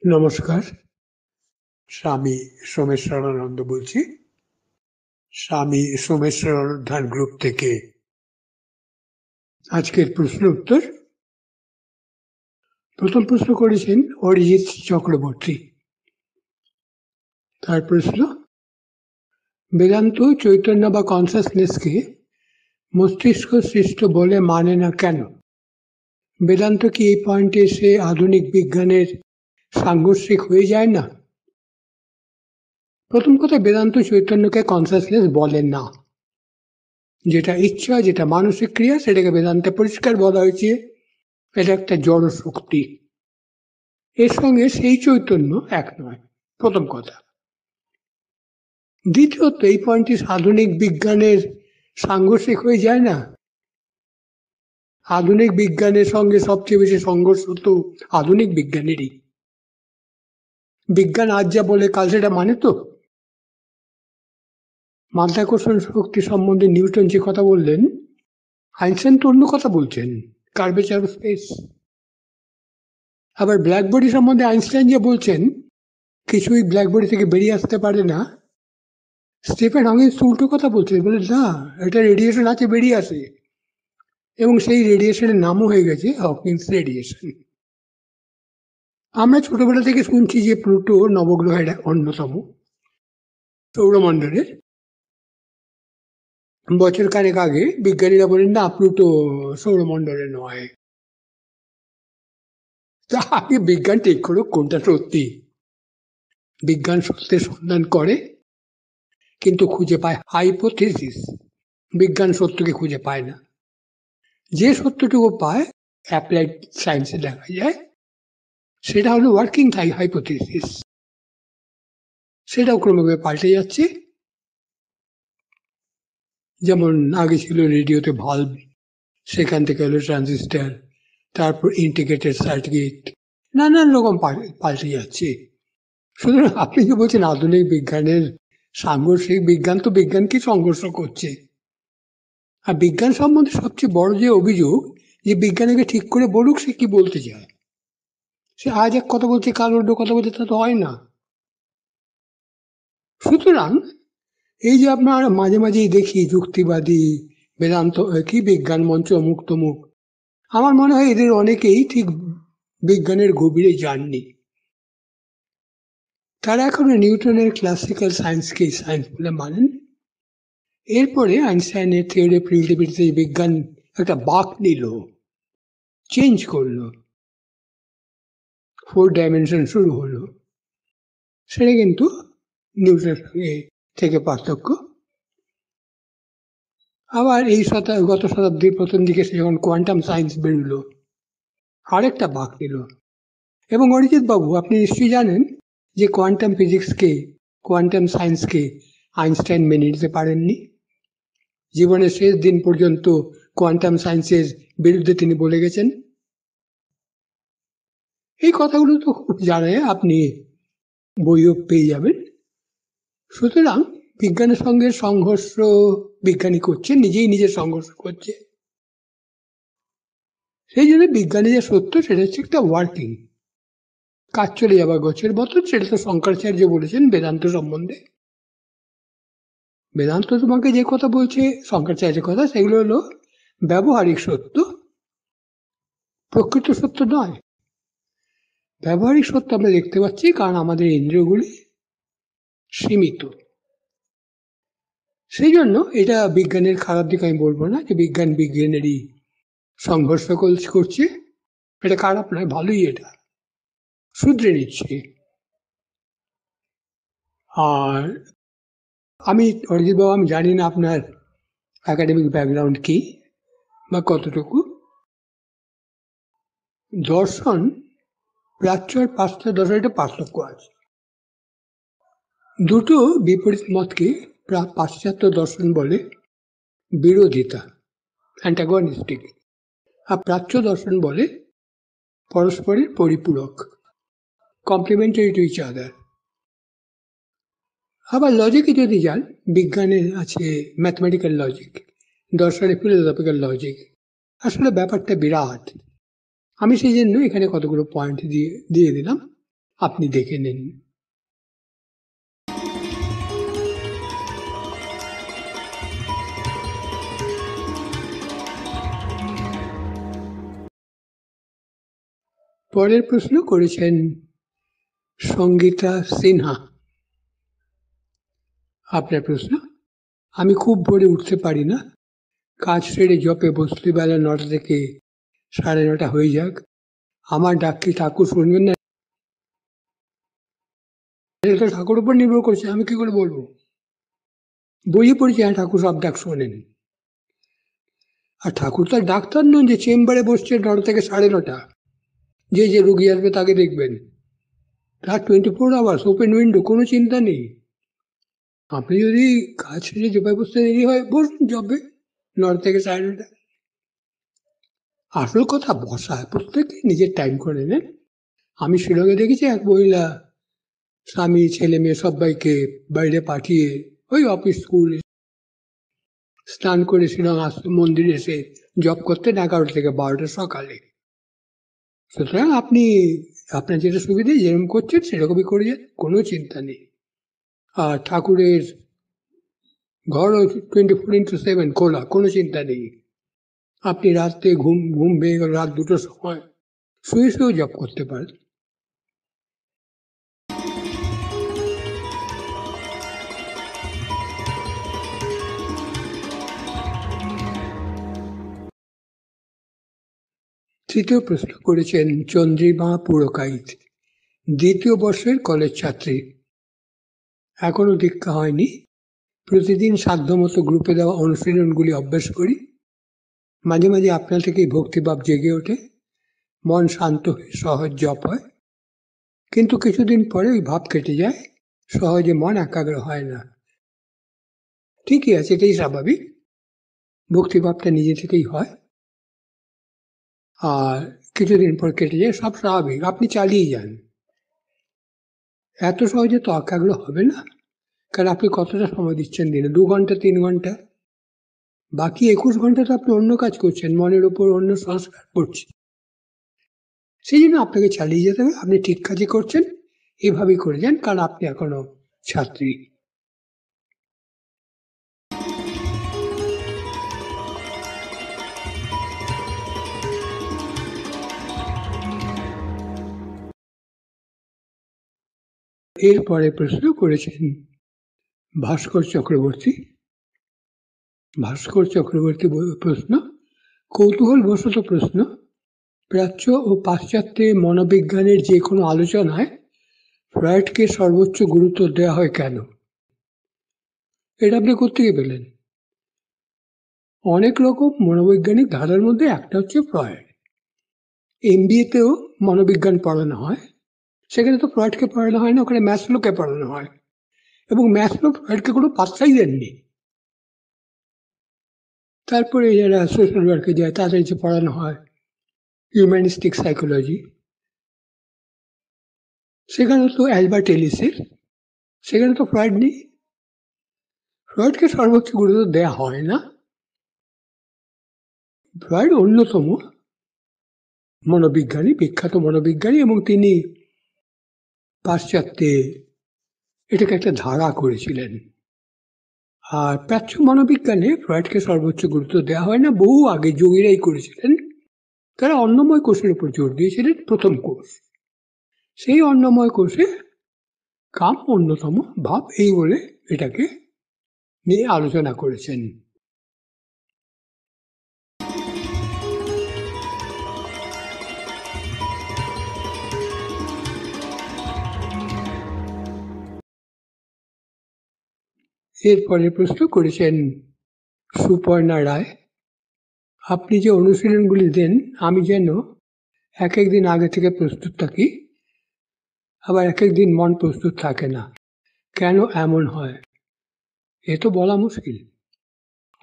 নমস্কার, স্বামী সোমেশ্বরানন্দ বলছি। স্বামী সোমেশ্বর ধ্যান গ্রুপ থেকে। আজকের প্রশ্ন উত্তর। প্রথম প্রশ্ন করেছেন অরিজিৎ চক্রবর্তী। তার প্রশ্ন, বেদান্ত চৈতন্য বা কনসাসনেসকে মস্তিষ্ক সৃষ্ট বলে মানে না কেন? বেদান্ত কি এই পয়েন্টে এসে আধুনিক বিজ্ঞানের সাংঘর্ষিক হয়ে যায় না? প্রথম কথা, বেদান্ত চৈতন্যকে কনসাসনেস বলেন না। যেটা ইচ্ছা, যেটা মানসিক ক্রিয়া, সেটাকে বেদান্তে পরিষ্কার বলা হয়েছে এটা একটা জড় শক্তি। এর সঙ্গে সেই চৈতন্য এক নয়, প্রথম কথা। দ্বিতীয়ত, এই পয়েন্টটি আধুনিক বিজ্ঞানের সাংঘর্ষিক হয়ে যায় না। আধুনিক বিজ্ঞানের সঙ্গে সবচেয়ে বেশি সংঘর্ষ তো আধুনিক বিজ্ঞানেরই। বিজ্ঞান আজ যা বলে কাল সেটা মানে তো। মাধ্যাকর্ষণ শক্তি সম্বন্ধে নিউটন যে কথা বললেন, আইনস্টাইন তো অন্য কথা বলছেন, কার্ভেচার অফ স্পেস। আবার ব্ল্যাকবডি সম্বন্ধে আইনস্টাইন যে বলছেন কিছুই ব্ল্যাকবডি থেকে বেরিয়ে আসতে পারে না, স্টিফেন হকিংস উল্টো কথা বলছেন, বলে না, এটা রেডিয়েশন আছে, বেরিয়ে আসে। এবং সেই রেডিয়েশনের নামও হয়ে গেছে হকিংস রেডিয়েশন। আমরা ছোটবেলা থেকে শুনছি যে প্লুটো নবগ্রহের অন্যতম, সৌরমণ্ডলের। বছর খানেক আগে বিজ্ঞানীরা বলেন না, প্লুটো সৌরমণ্ডলে নয়। তা আগে বিজ্ঞান ঠিক করুক কোনটা সত্যি। বিজ্ঞান সত্যের সন্ধান করে, কিন্তু খুঁজে পায় হাইপোথিসিস। বিজ্ঞান সত্যকে খুঁজে পায় না। যে সত্যটুকু পায় অ্যাপ্লাইড সায়েন্সে দেখা যায়, সেটা হলো ওয়ার্কিং হাইপোথিসিস। সেটাও ক্রমে পাল্টে যাচ্ছে। যেমন আগে ছিল রেডিওতে ভালভ, সেখান থেকে হলো ট্রানজিস্টার, তারপর ইন্টিগ্রেটেড সার্কিট, নানান রকম পাল্টে যাচ্ছে। সুতরাং আপনি যে বলছেন আধুনিক বিজ্ঞানের সাংঘর্ষিক, বিজ্ঞান তো বিজ্ঞানকে সংঘর্ষ করছে। আর বিজ্ঞান সম্বন্ধে সবচেয়ে বড় যে অভিযোগ, যে বিজ্ঞানীকে ঠিক করে বলুক সে কি বলতে চায়। সে আজ এক কথা বলছে, কাল অন্য কথা বলছে, তা তো হয় না। সুতরাং এই যে আপনার মাঝে মাঝেই দেখি যুক্তিবাদী বেদান্ত কি বিজ্ঞান মঞ্চ অমুক তমুক, আমার মনে হয় এদের অনেকেই ঠিক বিজ্ঞানের গভীরে যাননি। তারা এখনো নিউটনের ক্লাসিক্যাল সায়েন্সকেই সায়েন্স বলে মানেন। এরপরে আইনস্টাইনের থিওরি অফ রিলেটিভিটিতে বিজ্ঞান একটা বাঁক নিল, চেঞ্জ করলো, 4 ডাইমেনশন শুরু হলো। সেটা কিন্তু নিউটনের সঙ্গে থেকে পার্থক্য। আবার এই গত শতাব্দীর প্রথম দিকে সে যখন কোয়ান্টাম সায়েন্স বেরোলো, আরেকটা বাঁক নিল। এবং অরিজিৎ বাবু, আপনি নিশ্চয়ই জানেন যে কোয়ান্টাম ফিজিক্সকে, কোয়ান্টাম সায়েন্সকে আইনস্টাইন মেনে নিতে পারেননি। জীবনের শেষ দিন পর্যন্ত কোয়ান্টাম সায়েন্সের বিরুদ্ধে তিনি বলে গেছেন। এই কথাগুলো তো খুব জানে, আপনি বইও পেয়ে যাবেন। সুতরাং বিজ্ঞানের সঙ্গে সংঘর্ষ বিজ্ঞানী করছে, নিজেই নিজের সংঘর্ষ করছে। সেই জন্য বিজ্ঞানী যে সত্য, সেটা হচ্ছে একটা ওয়ার্কিং, কাজ চলে যাবার গছের মতন। সেটা তো শঙ্করাচার্য বলেছেন বেদান্ত সম্বন্ধে। বেদান্ত তোমাকে যে কথা বলছে, শঙ্করাচার্যের কথা, সেগুলো হলো ব্যবহারিক সত্য, প্রকৃত সত্য নয়। ব্যবহারিক সত্য আমরা দেখতে পাচ্ছি কারণ আমাদের ইন্দ্রিয়গুলি সীমিত। সেই জন্য এটা বিজ্ঞানের খারাপ দিক আমি বলবো না, যে বিজ্ঞান বিজ্ঞানেরই সংঘর্ষ করছে। এটা খারাপ নয়, ভালোই, এটা শুধরে নিচ্ছে। আর আমি অরিজিৎ বাবু, আমি জানি না আপনার একাডেমিক ব্যাকগ্রাউন্ড কি বা কতটুকু। দর্শন প্রাচ্য আর পাশ্চাত্য দর্শন একটা পার্থক্য আছে। দুটো বিপরীত মতকে পাশ্চাত্য দর্শন বলে বিরোধিতা, অ্যান্টাগনিস্টিক, আর প্রাচ্য দর্শন বলে পরস্পরের পরিপূরক, কমপ্লিমেন্টারি টু ইচ আদার। আবার লজিকে যদি যান, বিজ্ঞানে আছে ম্যাথমেটিক্যাল লজিক, দর্শনে ফিলোসফিক্যাল লজিক। আসলে ব্যাপারটা বিরাট। আমি সেই জন্য এখানে কতগুলো পয়েন্ট দিয়ে দিলাম, আপনি দেখে নিন। পরের প্রশ্ন করেছেন সঙ্গীতা সিনহা। আপনার প্রশ্ন: আমি খুব ভোরে উঠতে পারি না, কাজ সেরে জপে বসতে বেলা 9টা থেকে 9:30 হয়ে যাক, আমার ডাক কি ঠাকুর শুনবেন না? এটা ঠাকুর উপর নির্ভর করছে, আমি কি করে বলবো? বইয়ে পড়েছি, হ্যাঁ ঠাকুর সব ডাক শোনেন। আর ঠাকুর তো ডাক্তার নন যে চেম্বারে বসছে 9টা থেকে 9:30। যে রুগী আসবে তাকে দেখবেন, তার 24 আওয়ার্স ওপেন উইন্ডো, কোনো চিন্তা নেই। আপনি যদি কাজ ছেড়ে জবাই বসতে দেরি হয়, বসুন জবে 9টা থেকে 9:30। আসল কথা বসা, প্রত্যেকে নিজের টাইম করে নেন। আমি শিলংয়ে দেখেছি এক মহিলা স্বামী ছেলে মেয়ে সবাইকে বাইরে পাঠিয়ে ওই অফিস স্কুল স্নান করে শিলং মন্দিরে এসে জব করতেন 11টা থেকে 12টা সকালে। সুতরাং আপনি আপনার যেটা সুবিধে যেরকম করছেন সেরকমই করে যান, কোনো চিন্তা নেই। আর ঠাকুরের ঘরও 24x7 খোলা, কোনো চিন্তা নেই। আপনি রাত্রে ঘুম ভেঙে গেল রাত 2টোর সময়, শুয়েও জব করতে পারেন। তৃতীয় প্রশ্ন করেছেন চন্দ্রিমা পুরকাইত, 2য় বর্ষের কলেজ ছাত্রী। এখনো দীক্ষা হয়নি, প্রতিদিন সাধ্যমতো গ্রুপে দেওয়া অনুশীলনগুলি অভ্যাস করি। মাঝে মাঝে আপনার থেকেই ভক্তিভাব জেগে ওঠে, মন শান্ত হয়ে সহজ জপ হয়, কিন্তু কিছুদিন পরে ওই ভাব কেটে যায়, সহজে মন একাগ্র হয় না। ঠিকই আছে, এটাই স্বাভাবিক, ভক্তিভাবটা নিজে থেকেই হয় আর কিছুদিন পর কেটে যায়, সব স্বাভাবিক। আপনি চালিয়ে যান, এত সহজে তো একাগ্র হবে না, কারণ আপনি কতটা সময় দিচ্ছেন দিনে? 2 ঘন্টা 3 ঘন্টা, বাকি 21 ঘন্টা তো আপনি অন্য কাজ করছেন, মনের উপর অন্য সংস্কার করছেন। সেই জন্য আপনাকে চালিয়ে যেতে হবে। আপনি ঠিক কাজই করছেন, এভাবেই করে যান, কারণ আপনি এখনো ছাত্রী। এরপরে প্রশ্ন করেছেন ভাস্কর চক্রবর্তী। প্রশ্ন কৌতূহলবশত প্রশ্ন: প্রাচ্য ও পাশ্চাত্যে মনোবিজ্ঞানের যে কোনো আলোচনায় ফ্রয়েডকে সর্বোচ্চ গুরুত্ব দেওয়া হয় কেন? এটা আপনি কোত্থেকে পেলেন? অনেক রকম মনোবৈজ্ঞানিক ধারার মধ্যে একটা হচ্ছে ফ্রয়েড। MBA-তেও মনোবিজ্ঞান পড়ানো হয়, সেখানে তো ফ্রয়েডকে পড়ানো হয় না, ওখানে ম্যাসলোকে পড়ানো হয়, এবং ম্যাসলো ফ্রয়েডকে কোনো পাত্তাই দেননি। তারপরে যারা সোশ্যাল ওয়ার্কে যায় তাদেরকে পড়ানো হয় হিউম্যানিস্টিক সাইকোলজি, সেখানে তো অ্যালবার্ট এলিসের, সেখানে তো ফ্রয়েড নেই। ফ্রয়েডকে সর্বোচ্চ গুরুত্ব দেওয়া হয় না। ফ্রয়েড অন্যতম মনোবিজ্ঞানী, বিখ্যাত মনোবিজ্ঞানী, এবং তিনি পাশ্চাত্যে এটাকে একটা ধারা করেছিলেন। আর প্রাচ্য মনোবিজ্ঞানে ফ্রয়েডকে সর্বোচ্চ গুরুত্ব দেওয়া হয় না, বহু আগে যোগীরাই করেছিলেন। তারা অন্নময় কোষের উপর জোর দিয়েছিলেন, প্রথম কোষ। সেই অন্নময় কোষে কাম অন্যতম ভাব, এই বলে এটাকে নিয়ে আলোচনা করেছেন। এরপরে প্রশ্ন করেছেন সুপর্ণা রায়। আপনি যে অনুশীলনগুলি দেন, আমি যেন এক একদিন আগে থেকে প্রস্তুত থাকি, আবার এক এক দিন মন প্রস্তুত থাকে না। কেন এমন হয় এ তো বলা মুশকিল।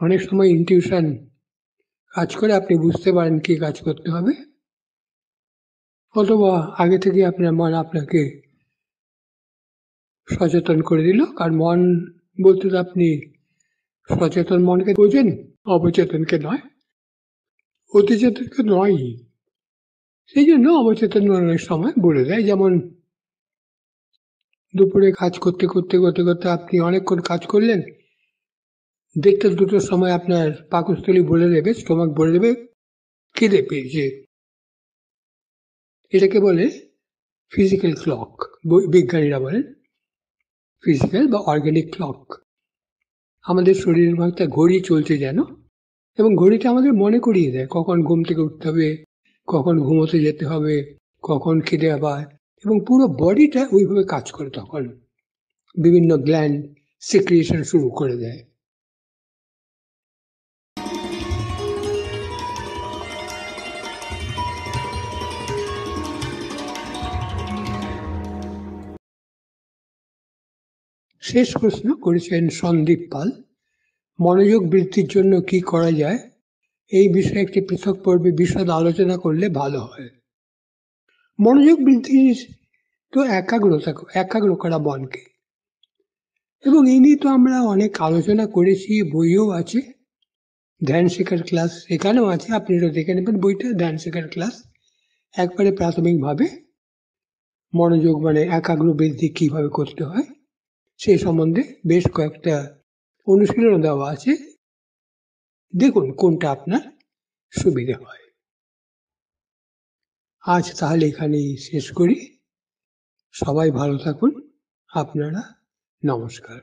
অনেক সময় ইনটিউশন কাজ করে, আপনি বুঝতে পারেন কি কাজ করতে হবে, অথবা আগে থেকে আপনার মন আপনাকে সচেতন করে দিল। কারণ মন বলতে তো আপনি সচেতন মনকে বোঝেন, অবচেতনকে নয়, অতিচেতনকে নয়। সেই জন্য অবচেতন মন অনেক সময় বলে দেয়। যেমন দুপুরে কাজ করতে করতে করতে করতে আপনি অনেকক্ষণ কাজ করলেন, 1:30-2টোর সময় আপনার পাকস্থলী বলে দেবে, স্টোমাক বলে দেবে খিদে পেয়েছে। এটাকে বলে ফিজিক্যাল ক্লক, বিজ্ঞানীরা বলেন ফিজিক্যাল বা অর্গানিক ক্লক। আমাদের শরীরের মধ্যে ঘড়ি চলছে যেন, এবং ঘড়িটা আমাদের মনে করিয়ে দেয় কখন ঘুম থেকে উঠতে হবে, কখন ঘুমোতে যেতে হবে, কখন খিদে পায়, এবং পুরো বডিটা ওইভাবে কাজ করে। তখন বিভিন্ন গ্ল্যান্ড সিক্রিয়েশন শুরু করে দেয়। শেষ প্রশ্ন করেছেন সন্দীপ পাল। মনোযোগ বৃদ্ধির জন্য কি করা যায়, এই বিষয়ে একটি পৃথক পর্বে বিশদ আলোচনা করলে ভালো হয়। মনোযোগ বৃদ্ধির তো একাগ্র করা মনকে, এবং এই নিয়ে তো আমরা অনেক আলোচনা করেছি, বইও আছে, ধ্যান শেখার ক্লাস এখানেও আছে, আপনারা দেখে নেবেন বইটা, ধ্যান শেখার ক্লাস। একবারে প্রাথমিকভাবে মনোযোগ মানে একাগ্র বৃদ্ধি কিভাবে করতে হয় সেই সম্বন্ধে বেশ কয়েকটা অনুশীলন দেওয়া আছে, দেখুন কোনটা আপনার সুবিধে হয়। আজ তাহলে এখানেই শেষ করি। সবাই ভালো থাকুন। আপনারা নমস্কার।